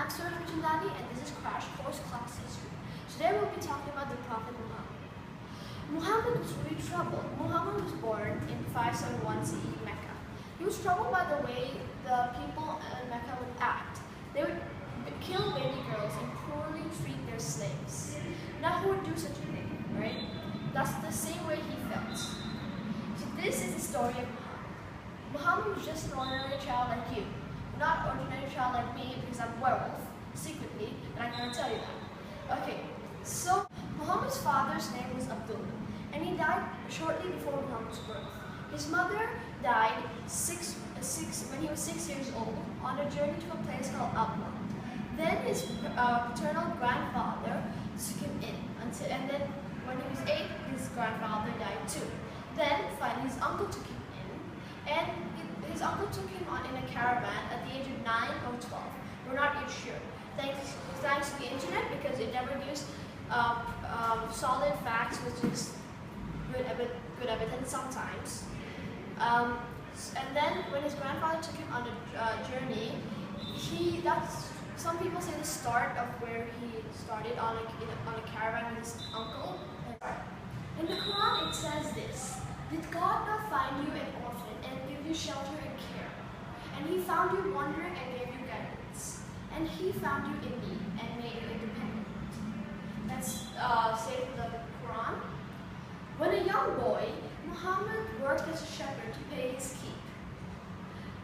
Max Rajandani, and this is Crash Course Class History. Today we'll be talking about the Prophet Muhammad. Muhammad was really troubled. Muhammad was born in 571 CE Mecca. He was troubled by the way the people in Mecca would act. They would kill baby girls and cruelly treat their slaves. Now who would do such a thing, right? That's the same way he felt. So this is the story of Muhammad. Muhammad was just an ordinary child like you. Not an ordinary child like me because I'm a werewolf, secretly, and I can't tell you that. Okay, so Muhammad's father's name was Abdullah, and he died shortly before Muhammad's birth. His mother died when he was 6 years old on a journey to a place called Abna. Then his paternal grandfather took him in, and then when he was 8, his grandfather died too. Then finally his uncle took him in, and his uncle took him on in a caravan at the age of 9 or 12. We're not yet sure. Thanks to the internet, because it never gives solid facts, which is good evidence sometimes. And then when his grandfather took him on a journey, some people say the start of where he started on a caravan with his uncle. In the Quran it says this: "Did God not find you an orphan and give you shelter and care? And He found you wandering and gave you guidance. And He found you in need and made you independent." That's stated in the Quran. When a young boy, Muhammad worked as a shepherd to pay his keep.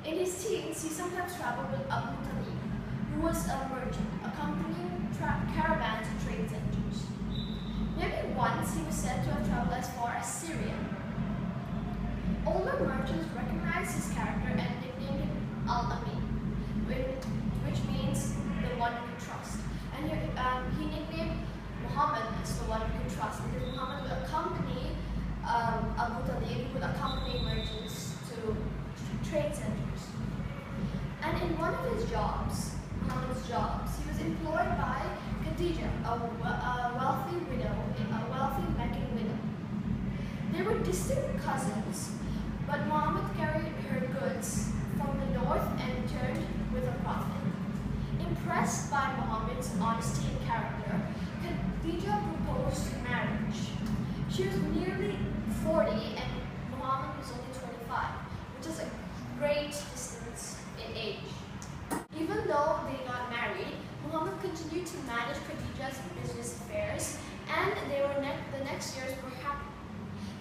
In his teens, he sometimes traveled with Abu Talib, who was a merchant, accompanying caravans and trade centers. Maybe once he was said to have traveled as far as Syria. Older merchants recognized his character and nicknamed him Al-Amin, which means the one you can trust. And he nicknamed Muhammad as the one you can trust because Muhammad would accompany Abu Talib, would accompany merchants to trade centers. And in one of his jobs, Muhammad's jobs, he was employed by Khadija, a wealthy widow, a wealthy Meccan widow. They were distant cousins, but Muhammad carried her goods from the north and returned with a profit. Impressed by Muhammad's honesty and character, Khadija proposed marriage. She was nearly 40 and Muhammad was only 25, which is a great distance in age. Even though they got married, Muhammad continued to manage Khadija's business affairs, and the next years were happy.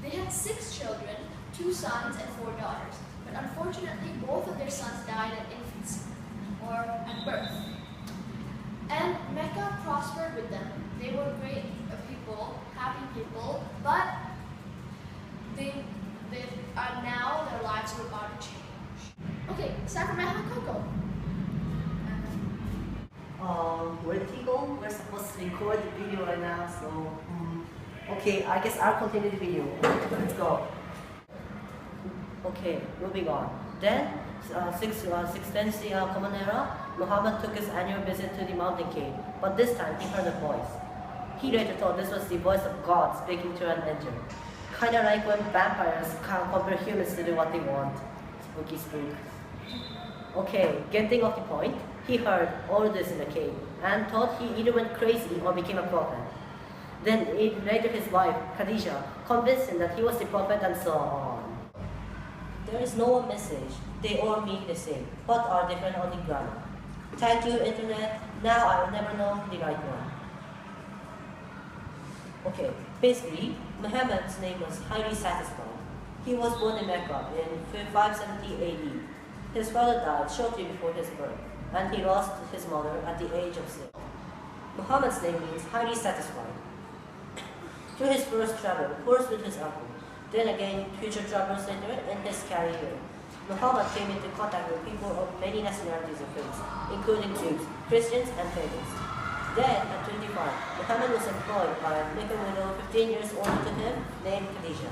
They had 6 children, 2 sons and 4 daughters, but unfortunately both of their sons died at infancy, or at birth. And Mecca prospered with them. They were great people, happy people, but now their lives were about to change. Okay, it's time for Mahalo Coco. Where did he go? We're supposed to record the video right now, so okay, I guess I'll continue the video. Let's go. Okay, moving on. Then, 6th century Common Era, Muhammad took his annual visit to the mountain cave, but this time he heard a voice. He later thought this was the voice of God speaking to an angel. Kinda like when vampires can't compel humans to do what they want. Spooky spook. Okay, getting off the point, he heard all this in the cave and thought he either went crazy or became a prophet. Then later his wife, Khadija, convinced him that he was the prophet and so on. There is no one message. They all mean the same, but are different on the grammar. Thank you, internet. Now I will never know the right one. Okay, basically, Muhammad's name was highly satisfied. He was born in Mecca in 570 AD. His father died shortly before his birth, and he lost his mother at the age of 6. Muhammad's name means highly satisfied. Through his first travel, first with his uncle, then again future travels later in his career, Muhammad came into contact with people of many nationalities and faiths, including Jews, Christians, and pagans. Then, at 25, Muhammad was employed by a Meccan widow 15 years older than him, named Khadija,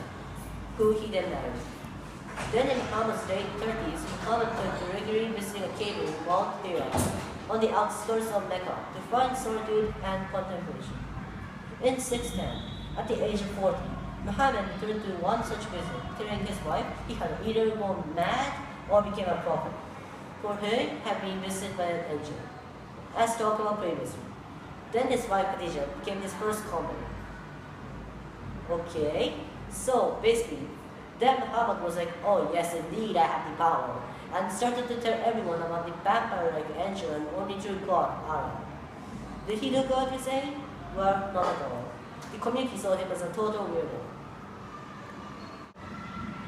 who he then married. Then in Muhammad's late 30s, Muhammad took to regularly visiting a cave in Mount Hira, on the outskirts of Mecca, to find solitude and contemplation. In 610, at the age of 40, Muhammad returned to one such visit, telling his wife he had either gone mad or became a prophet, for he had been visited by an angel. as talked about previously. Then his wife Khadija became his first convert. Okay, so basically, then Muhammad was like, oh yes indeed I have the power, and started to tell everyone about the vampire-like angel and only true God, Allah. Did he do good, you say? Well, not at all. The community saw him as a total weirdo.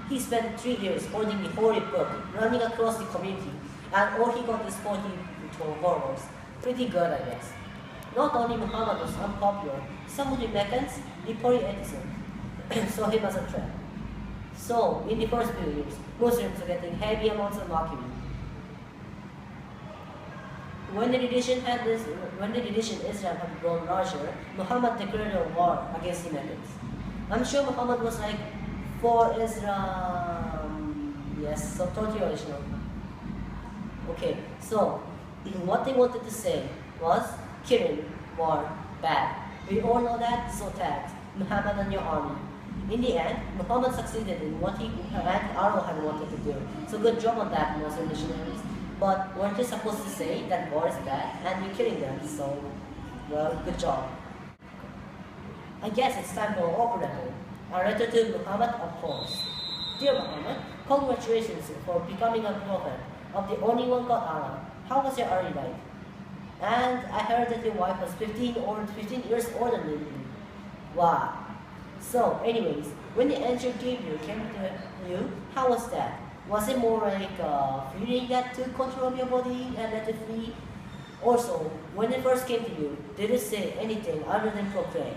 He spent 3 years holding the holy book, running across the community, and all he got is 40 followers. Pretty good, I guess. Not only Muhammad was unpopular, some of the Meccans, the polytheism, saw him as a threat. So, in the first few years, Muslims were getting heavy amounts of mockery. When the religion Islam had grown larger, Muhammad declared a war against the Meccans. I'm sure Muhammad was like, for Islam, yes, so totally original. Okay, so what they wanted to say was killing, war, bad. We all know that, so tagged Muhammad and your army. In the end, Muhammad succeeded in what he and Allah had wanted to do. So good job on that, Muslim missionaries. But weren't you supposed to say that war is bad and you're killing them? So, well, good job. I guess it's time for our open letter. A letter to Muhammad, of course. Dear Muhammad, congratulations for becoming a prophet of the only one God Allah. How was your early life? And I heard that your wife was 15 years older than you. Wow. So, anyways, when the angel Gabriel came to you, how was that? Was it more like a feeling that took control of your body and let it free? Also, when it first came to you, did it say anything other than proclaim?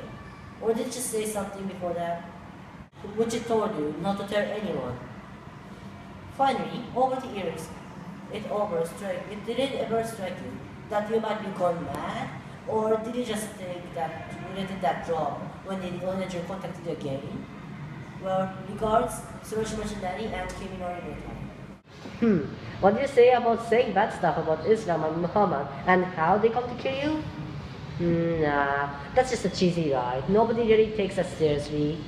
Or did it just say something before that? Which it told you not to tell anyone. Finally, over the years, did it ever strike you that you might be gone mad? Or did you just think that you needed that job when the manager contacted you again? Well, regards, Suraj Merchandani and Kimi Nori. What do you say about saying bad stuff about Islam and Muhammad and how they come to kill you? Nah, that's just a cheesy ride. Nobody really takes us seriously.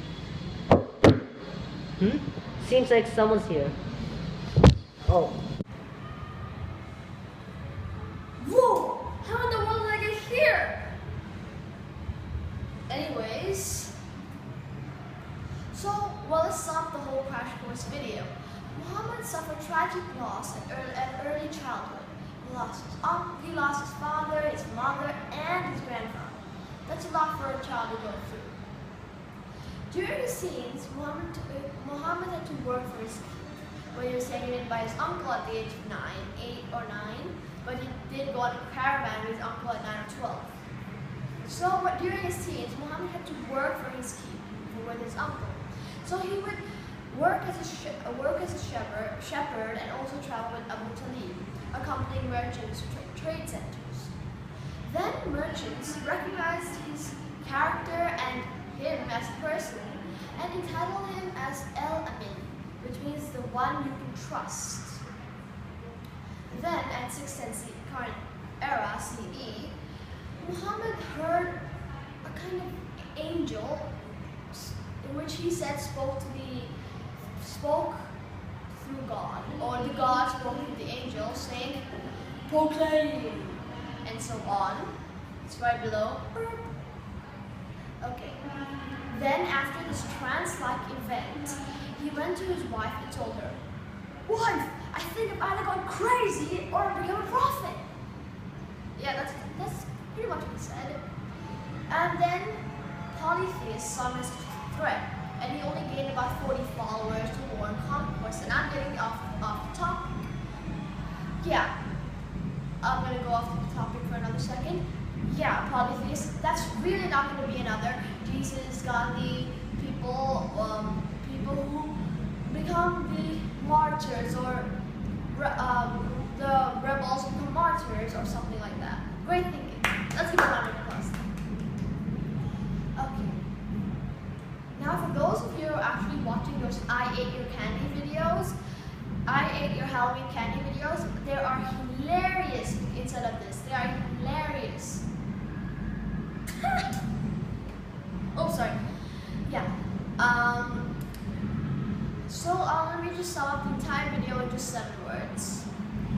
Seems like someone's here. Oh. Whoa! How in the world did I get here? Anyways, so let's sum up the whole crash course video. Muhammad suffered tragic loss at early childhood. He lost his father, his mother, and his grandfather. That's a lot for a child to go through. During his teens, Muhammad had to work for his keep, where he was taken in by his uncle at the age of 8 or 9, but he did go on a caravan with his uncle at 9 or 12. So during his teens, Muhammad had to work for his keep with his uncle. So he would work as a shepherd and also travel with Abu Talib, accompanying merchants to trade centers. Then merchants recognized his character and him as a person and entitled him as El-Amin, which means the one you can trust. Then at 610 current era CE, Muhammad heard a kind of angel in which he said spoke through God, or the God spoke through the angel saying, proclaim, and so on. It's right below. Okay. Then after this trance-like event, he went to his wife and told her, "Wife, I think I've either gone crazy or I've become a prophet." Yeah, that's pretty much what he said. And then Polytheist saw him as a threat, and he only gained about 40 followers to warn conquest. And I'm getting off the topic. Yeah, I'm gonna go off the topic for another second. Yeah, polytheist. That's really not going to be another Jesus, Gandhi, people who become the martyrs, or the rebels become martyrs, or something like that. Great thinking. Let's give a round of applause. Okay. Now, for those of you who are actually watching those I Ate Your Candy videos, I Ate Your Halloween Candy videos, they are hilarious inside of this. They are hilarious. Oh, sorry. Yeah. So let me just sum up the entire video in just 7 words.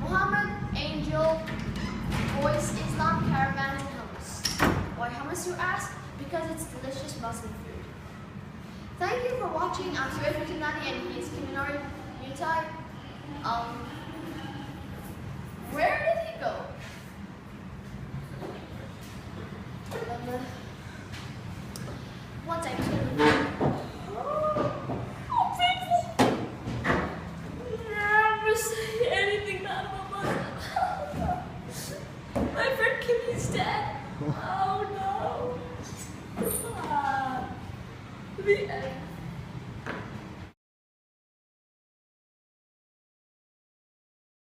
Muhammad, angel, Boys, Islam, caravan, and hummus. Why hummus, you ask? Because it's delicious Muslim food. Thank you for watching. I'm Surya Kutinani and he is Kiminori Mutai.